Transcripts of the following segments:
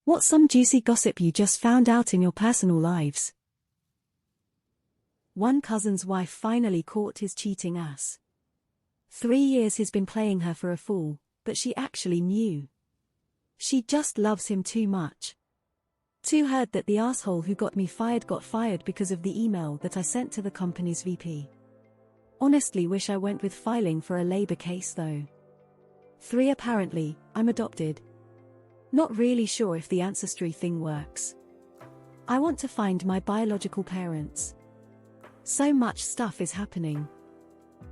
What's some juicy gossip you just found out in your personal lives? One cousin's wife finally caught his cheating ass. 3 years he's been playing her for a fool, but she actually knew. She just loves him too much. Too heard that the asshole who got me fired got fired because of the email that I sent to the company's VP. Honestly wish I went with filing for a labor case though. 3 apparently, I'm adopted. Not really sure if the ancestry thing works. I want to find my biological parents. So much stuff is happening.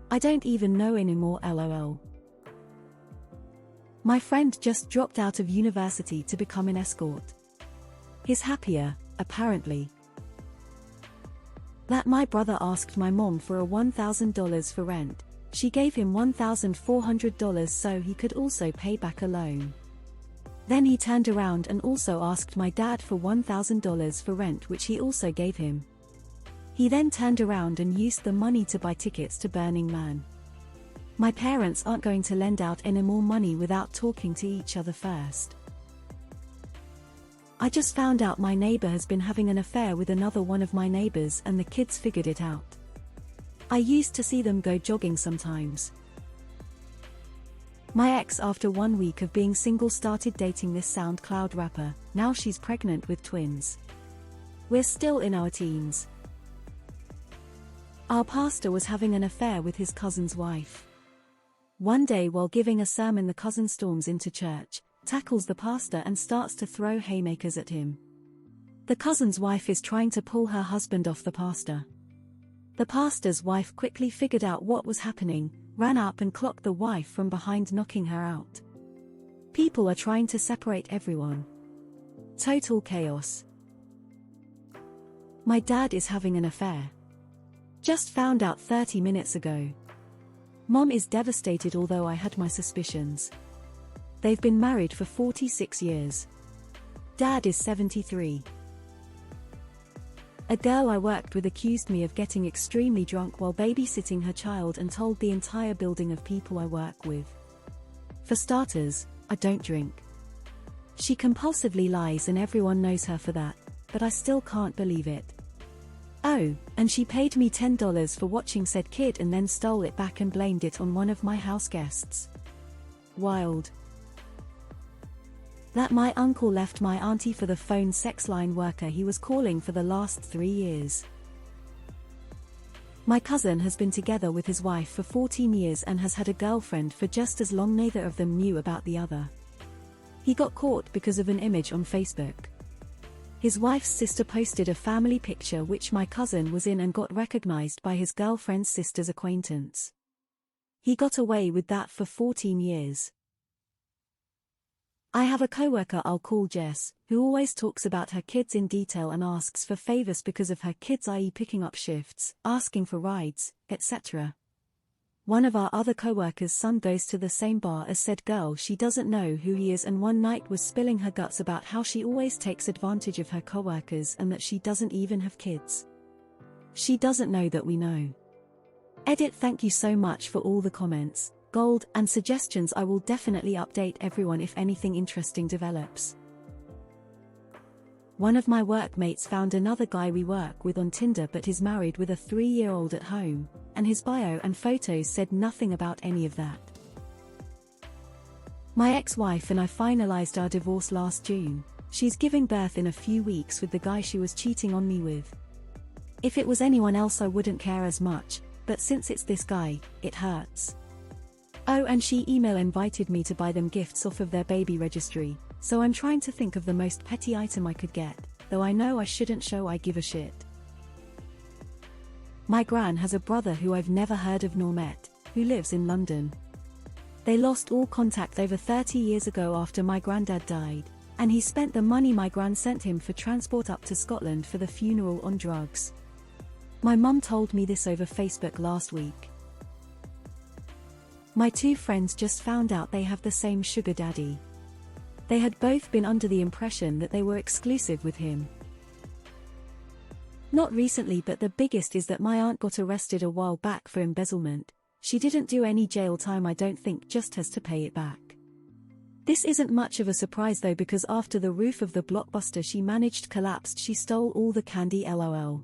I don't even know anymore, lol. My friend just dropped out of university to become an escort. He's happier, apparently. That my brother asked my mom for a $1,000 for rent. She gave him $1,400 so he could also pay back a loan. Then he turned around and also asked my dad for $1,000 for rent, which he also gave him. He then turned around and used the money to buy tickets to Burning Man. My parents aren't going to lend out any more money without talking to each other first. I just found out my neighbor has been having an affair with another one of my neighbors and the kids figured it out. I used to see them go jogging sometimes. My ex, after 1 week of being single, started dating this SoundCloud rapper. Now she's pregnant with twins. We're still in our teens. Our pastor was having an affair with his cousin's wife. One day while giving a sermon, the cousin storms into church, tackles the pastor and starts to throw haymakers at him. The cousin's wife is trying to pull her husband off the pastor. The pastor's wife quickly figured out what was happening, ran up and clocked the wife from behind, knocking her out. People are trying to separate everyone. Total chaos. My dad is having an affair. Just found out 30 minutes ago. Mom is devastated, although I had my suspicions. They've been married for 46 years. Dad is 73. A girl I worked with accused me of getting extremely drunk while babysitting her child and told the entire building of people I work with. For starters, I don't drink. She compulsively lies and everyone knows her for that, but I still can't believe it. Oh, and she paid me $10 for watching said kid and then stole it back and blamed it on one of my house guests. Wild. That my uncle left my auntie for the phone sex line worker he was calling for the last 3 years. My cousin has been together with his wife for 14 years and has had a girlfriend for just as long. Neither of them knew about the other. He got caught because of an image on Facebook. His wife's sister posted a family picture which my cousin was in and got recognized by his girlfriend's sister's acquaintance. He got away with that for 14 years. I have a coworker I'll call Jess, who always talks about her kids in detail and asks for favors because of her kids, i.e. picking up shifts, asking for rides, etc. One of our other coworkers' son goes to the same bar as said girl. She doesn't know who he is and one night was spilling her guts about how she always takes advantage of her coworkers and that she doesn't even have kids. She doesn't know that we know. Edit. Thank you so much for all the comments, gold, and suggestions. I will definitely update everyone if anything interesting develops. One of my workmates found another guy we work with on Tinder, but is married with a 3-year-old at home, and his bio and photos said nothing about any of that. My ex-wife and I finalized our divorce last June. She's giving birth in a few weeks with the guy she was cheating on me with. If it was anyone else I wouldn't care as much, but since it's this guy, it hurts. Oh, and she email invited me to buy them gifts off of their baby registry, so I'm trying to think of the most petty item I could get, though I know I shouldn't show I give a shit. My gran has a brother who I've never heard of nor met, who lives in London. They lost all contact over 30 years ago after my granddad died, and he spent the money my gran sent him for transport up to Scotland for the funeral on drugs. My mum told me this over Facebook last week. My 2 friends just found out they have the same sugar daddy. They had both been under the impression that they were exclusive with him. Not recently, but the biggest is that my aunt got arrested a while back for embezzlement. She didn't do any jail time, I don't think, just has to pay it back. This isn't much of a surprise though, because after the roof of the Blockbuster she managed collapsed, she stole all the candy lol.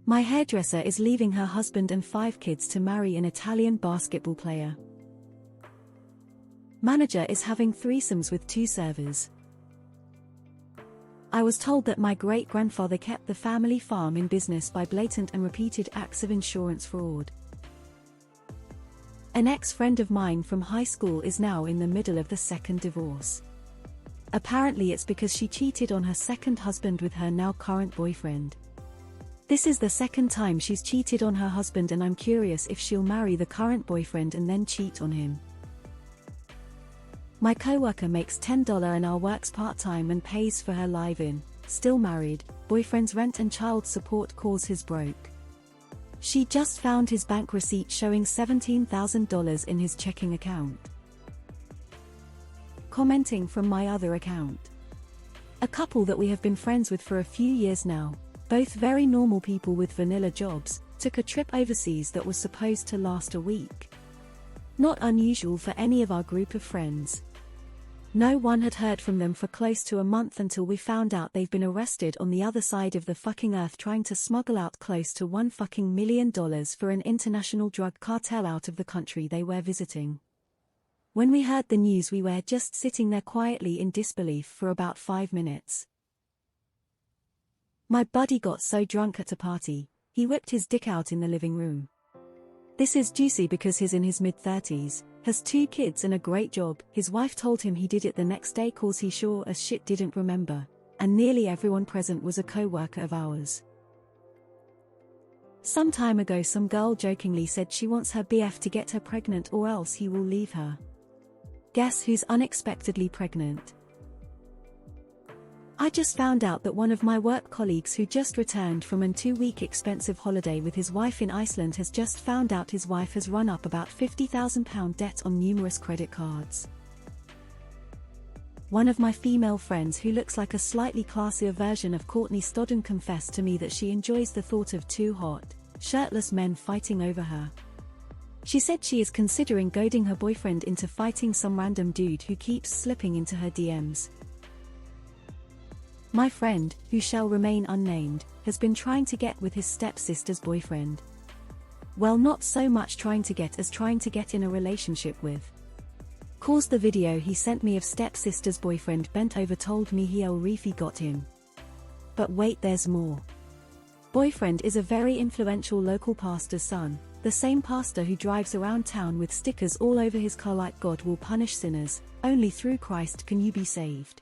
My hairdresser is leaving her husband and 5 kids to marry an Italian basketball player. Manager is having threesomes with 2 servers. I was told that my great-grandfather kept the family farm in business by blatant and repeated acts of insurance fraud. An ex-friend of mine from high school is now in the middle of the 2nd divorce. Apparently it's because she cheated on her 2nd husband with her now current boyfriend. This is the 2nd time she's cheated on her husband, and I'm curious if she'll marry the current boyfriend and then cheat on him. My coworker makes $10 an hour, works part-time and pays for her live-in, still married, boyfriend's rent and child support cause his broke. She just found his bank receipt showing $17,000 in his checking account. Commenting from my other account. A couple that we have been friends with for a few years now, both very normal people with vanilla jobs, took a trip overseas that was supposed to last a week. Not unusual for any of our group of friends. No one had heard from them for close to a month until we found out they've been arrested on the other side of the fucking earth trying to smuggle out close to $1 million for an international drug cartel out of the country they were visiting. When we heard the news, we were just sitting there quietly in disbelief for about 5 minutes. My buddy got so drunk at a party, he whipped his dick out in the living room. This is juicy because he's in his mid-30s, has 2 kids and a great job. His wife told him he did it the next day cause he sure as shit didn't remember, and nearly everyone present was a co-worker of ours. Some time ago some girl jokingly said she wants her BF to get her pregnant or else he will leave her. Guess who's unexpectedly pregnant? I just found out that one of my work colleagues who just returned from a 2-week expensive holiday with his wife in Iceland has just found out his wife has run up about £50,000 debt on numerous credit cards. One of my female friends who looks like a slightly classier version of Courtney Stodden confessed to me that she enjoys the thought of 2 hot, shirtless men fighting over her. She said she is considering goading her boyfriend into fighting some random dude who keeps slipping into her DMs. My friend, who shall remain unnamed, has been trying to get with his stepsister's boyfriend. Well, not so much trying to get as trying to get in a relationship with. Cause the video he sent me of stepsister's boyfriend bent over told me he Reefy got him. But wait, there's more. Boyfriend is a very influential local pastor's son, the same pastor who drives around town with stickers all over his car like God will punish sinners, only through Christ can you be saved.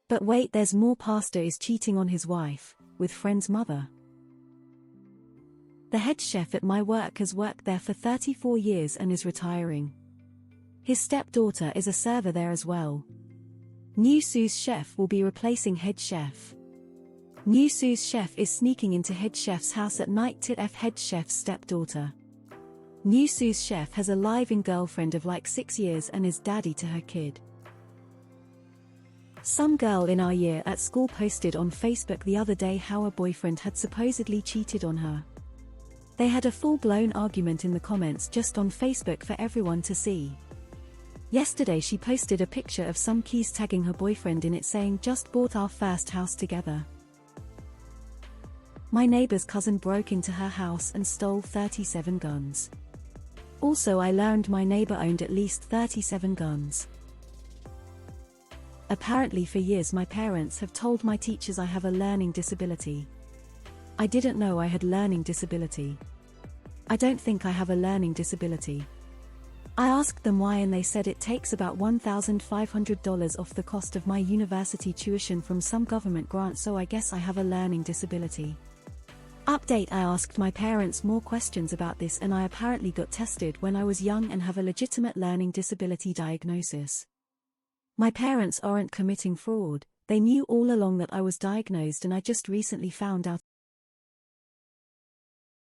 But wait, there's more. Pastor is cheating on his wife, with friend's mother. The head chef at my work has worked there for 34 years and is retiring. His stepdaughter is a server there as well. New sous chef will be replacing head chef. New sous chef is sneaking into head chef's house at night to F head chef's stepdaughter. New sous chef has a live-in girlfriend of like 6 years and is daddy to her kid. Some girl in our year at school posted on Facebook the other day how her boyfriend had supposedly cheated on her. They had a full-blown argument in the comments just on Facebook for everyone to see. Yesterday she posted a picture of some keys tagging her boyfriend in it saying just bought our first house together. My neighbor's cousin broke into her house and stole 37 guns. Also, I learned my neighbor owned at least 37 guns. Apparently for years my parents have told my teachers I have a learning disability. I didn't know I had learning disability. I don't think I have a learning disability. I asked them why and they said it takes about $1,500 off the cost of my university tuition from some government grant, so I guess I have a learning disability. Update: I asked my parents more questions about this and I apparently got tested when I was young and have a legitimate learning disability diagnosis. My parents aren't committing fraud, they knew all along that I was diagnosed and I just recently found out